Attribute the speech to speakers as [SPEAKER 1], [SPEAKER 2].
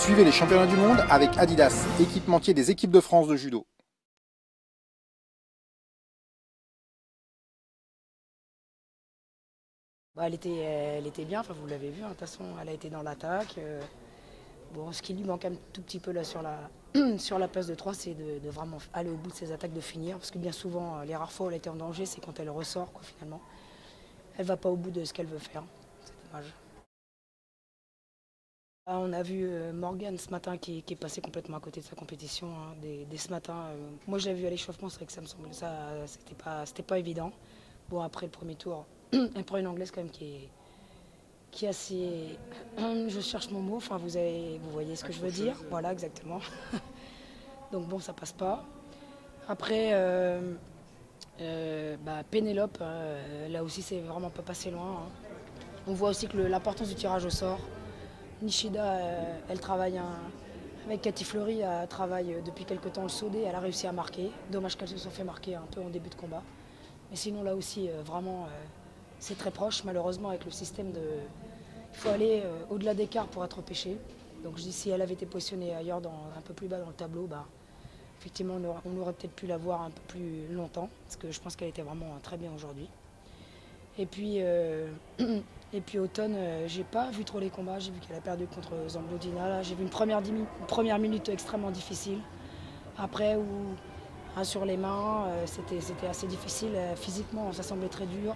[SPEAKER 1] Suivez les championnats du monde avec Adidas, équipementier des équipes de France de judo.
[SPEAKER 2] Bah, elle était bien, enfin, vous l'avez vu, hein, de toute façon elle a été dans l'attaque. Bon, ce qui lui manque un tout petit peu là sur la, sur la place de 3, c'est de vraiment aller au bout de ses attaques, de finir. Parce que bien souvent, les rares fois où elle a été en danger, c'est quand elle ressort, quoi, finalement. Elle va pas au bout de ce qu'elle veut faire. C'est dommage. Ah, on a vu Morgane ce matin qui est passé complètement à côté de sa compétition. Hein, dès ce matin, moi je l'ai vu à l'échauffement, c'est vrai que ça me semblait ça, c'était pas évident. Bon, après le premier tour, elle prend une anglaise quand même qui est assez. Je cherche mon mot, enfin vous voyez ce que je veux dire. Voilà, exactement. Donc bon, ça passe pas. Après, Pénélope, là aussi c'est vraiment pas passé loin. Hein. On voit aussi que l'importance du tirage au sort. Nishida, elle travaille avec Cathy Fleury, elle travaille depuis quelques temps le saut D, elle a réussi à marquer. Dommage qu'elle se soit fait marquer un peu en début de combat. Mais sinon là aussi, vraiment, c'est très proche. Malheureusement, avec le système de. Il faut aller au-delà des quarts pour être pêché. Donc je dis, si elle avait été positionnée ailleurs, un peu plus bas dans le tableau, bah, effectivement, on aurait peut-être pu la voir un peu plus longtemps. Parce que je pense qu'elle était vraiment très bien aujourd'hui. Et puis, et puis Automne, j'ai pas vu trop les combats. J'ai vu qu'elle a perdu contre Zamblodina. J'ai vu une première minute extrêmement difficile. Après, sur les mains, c'était assez difficile. Physiquement, ça semblait très dur.